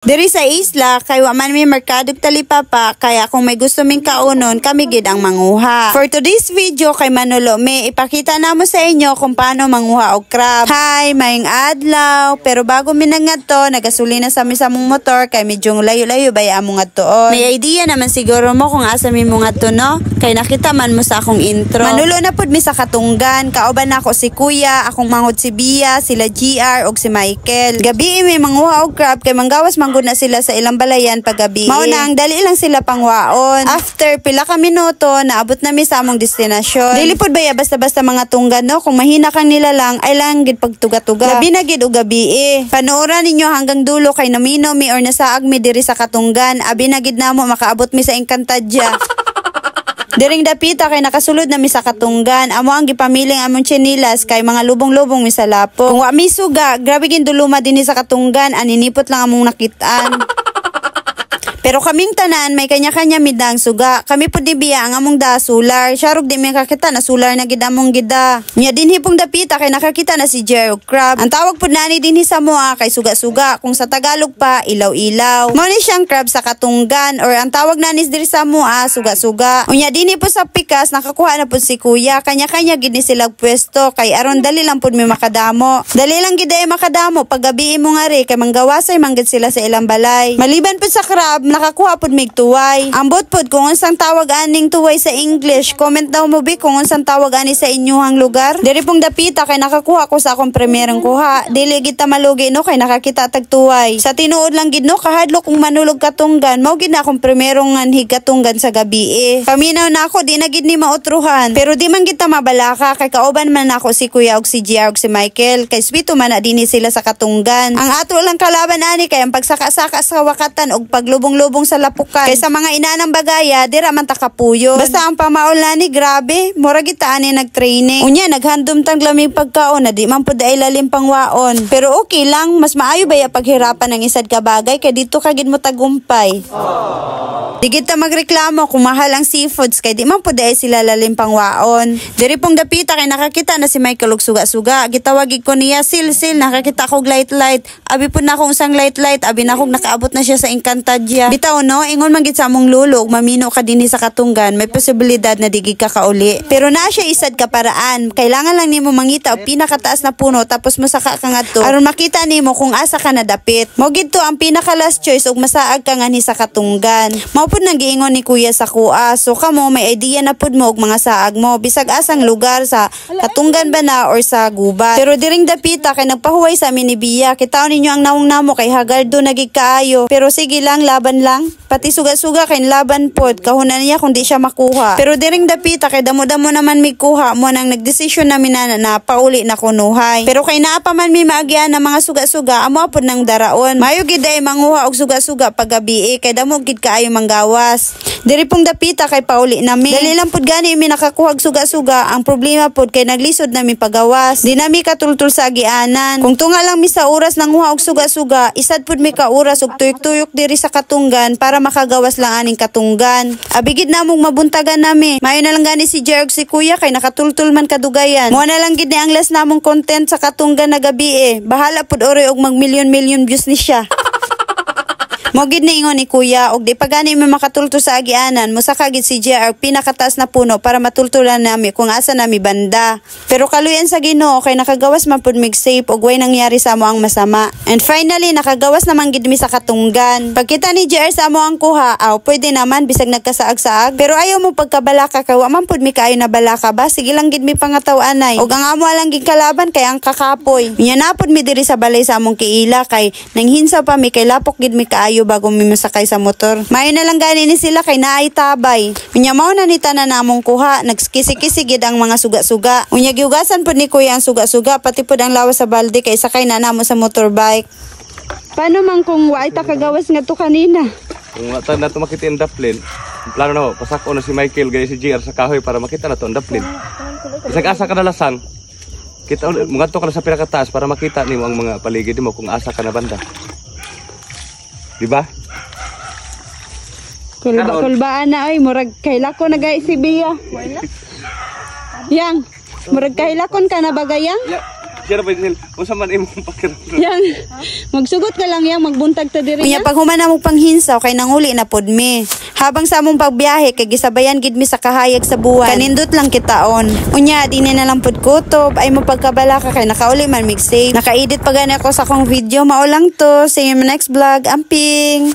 Diri sa isla, kay wa man may merkadog talipapa, kaya kung may gusto ming kaunon, kami gid ang manguha. For today's video, kay Manolo, may ipakita namo sa inyo kung paano manguha og crab. Hi, maayong adlaw. Pero bago minangad to, nagasulina sa among motor, kay medyo layo-layo bay among adtoon. May idea naman siguro mo kung asa mi mong adto, no? Kay nakita man mo sa akong intro. Manolo na pud mi sa Katunggan, kauban nako si Kuya, akong manghod si Bia, sila GR og si Michael. Gabi may manguha og crab, kay manggawas manggod na sila sa ilang balayan paggabi. Mao nang dali lang sila pangwaon. After pila ka minuto, naabot na mi sa among destinasyon. Dili pud baya basta-basta mga tunggan, no? Kung mahina kang nila lang, ay lang gid pagtuga-tuga. Gabi na gid og gabi. Panooran ninyo hanggang dulo kay namino mi or nasaag mi diri sa Katunggan. Abi na gid namo makaabot mi sa Encantadja. Diring dapita kay nakasulod na mi sa Katunggan. Amo ang gipamiling among chinilas kay mga lubong-lubong mi sa lapo. Kung wa mi suga, grabe gid duluma dinhi sa Katunggan, aninipot lang among nakitaan. Pero kaming tanan may kanya-kanya midang suga. Kami pud ni Bia ang among da solar. Syarog di may kakita na solar na gid among gida. Nya dinhi pong dapita kay nakakita na si Jero crab. Ang tawag pud nani dinhi sa moa kay suga-suga. Kung sa Tagalog pa ilaw-ilaw. Mao ni siyang crab sa Katunggan or ang tawag nani diri sa moa suga-suga. Unya dinhi po sa pikas nakakuha na pud si Kuya. Kanya-kanya gid ni sila pwesto kay aron dali lang pud mi makadamo. Dali lang gid ay makadamo pag gabi mo nga ri kay manggawasay manggid sila sa ilang balay. Maliban pud sa crab nakakuha pud mig tuway. Ambot pud kung unsang tawag aning tuway sa English. Comment daw mo bi kung unsang tawag ani sa inyong lugar. Diri pong dapita kay nakakuha ko sa akong primerong kuha. Dili gid ta malugi no kay nakakita tag tuway. Sa tinuod lang gid no kahadlok kung manulog Katunggan, mao gid na akong primerong nganhig Katunggan sa gabi. Paminaw na ako di na gid ni mautruhan. Pero di man gid ta mabalaka kay kauban man ako si Kuya og si GR og si Michael. Kay swito man na dinhi sila sa Katunggan. Ang ato lang kalaban ani kay ang pagsaka-saka sa wakatan og paglubong-lubong sa lapukan. Kaysa mga inanang bagaya, dira man takapuyo. Basta ang pamaol ni grabe, mura kita ani nag-training. Unya, naghandom tang lamig pagkaon na di man po dahil lalim pangwaon. Pero okay lang, mas maayo baya paghirapan ng isad ka bagay kay dito kagid mo tagumpay. Di kita magreklamo kung mahal ang seafoods kay di man po dahil sila lalim pangwaon. Diri pong dapita kay nakakita na si Michael og suga-suga. Gitawagig ko niya, sil, nakakita ko light. Abi po na akong isang light, abi na akong nakaabot na siya sa Encantadja. Bitaw no, ingon man gid sa among lulog, mamino ka dinhi sa Katunggan, may posibilidad na digig ka kauli. Pero naa siya isad ka paraan. Kailangan lang nimo mangita og pinakataas na puno tapos masaka ka ngadto aron makita nimo kung asa ka nadapit. Mao gid to ang pinaka last choice og masaag ka nganhi sa Katunggan. Mao pud nang giingon ni Kuya sa kuha. So kamo may idea na pud mo og mga saag mo bisag asang lugar sa Katunggan ba na or sa gubat. Pero diring dapita kay nagpahuway sa amin ni Bia. Kitaw ninyo ang nawong namo kay hagaldo nagig kaayo. Pero sige lang, laban lang. Pati suga-suga kay laban pod kahunan niya kung di siya makuha. Pero diring dapita kay damo-damo naman mi kuha mo nang nagdesisyon namin na pauli na kunuhay. Pero kay naa pa man mi maagyan ng mga suga-suga amo pod nang daraon. Mayo gid ay manguha og suga-suga paggabi kay damo gid kaayo manggawas. Diri pong dapita kay pauli nami. Dali lang pod gani mi nakakuha og suga-suga. Ang problema pod kay naglisod na mi pagawas. Di na mi katultul sa agianan. Kung tunga lang mi sa oras nang nguha og suga-suga, isad pod mi ka oras og tuyok-tuyok diri sa Katunggan para makagawas lang aning Katunggan. Abigid na mong mabuntagan nami. Mayo na lang gani si Jerg si Kuya kay nakatultul man kadugayan. Mo na lang gid ni ang last namong content sa Katunggan na gabi. Bahala pud ore og mag million views ni siya. Mo gid na ingon ni Kuya og di pa gani mi makatulto sa agianan mo saka gid si JR pinakataas na puno para matultulan nami kung asa nami banda. Pero kaluyan sa Ginoo kay nakagawas man pud mig safe og way nangyari sa amo ang masama. And finally nakagawas naman gid mi sa Katunggan. Pagkita ni JR sa amo ang kuha, pwede naman bisag nagkasaag-saag. Pero ayaw mo pagkabalaka kay wa man pud mi kaayo na balaka ba. Sige lang gid mi pangataw-anay. Og ang amo lang gid kalaban kay ang kakapoy. Nya na pud mi diri sa balay sa among kiila kay nanghinsa pa mi kay lapok gid mi kaayo bago mi masakay sa motor. Mayo na lang gani ni sila kay naay tabay. Unya mao na ni tanan namong kuha, nagskisi-kisi gid ang mga suga-suga. Unya gihugasan pud ni Kuya ang suga-suga pati pud ang lawas sa balde kay sakay na namo sa motorbike. Paano man kung waay ta kagawas ngadto kanina? Kung wata na to makita ang daplin, plano na pasako na si Michael gaya si JR sa kahoy para makita na to ang daplin. Isag asa ka nalasang, kita mga to ka na sa pinakataas para makita nimo ang mga paligid mo kung asa ka na banda. Diba? Kulbaan na ay murag kailako na gay si Bia. Yang, murag kailakon ka na bagayang? Yeah. Sir Basil, unsa man imong pakiramdam? Yang magsugot ka lang yang magbuntag ta diri. Unya pag human mo panghinsaw kay nanguli na pod mi. Habang sa among pagbiyahe kay gisabayan gid mi sa kahayag sa buwan. Kanindot lang kitaon. Unya dinay na lang pod kutob ay mapagkabala ka kay nakauli man mig save. Naka-edit pa gani ako sa akong video mao lang to. See you in my next vlog. Amping.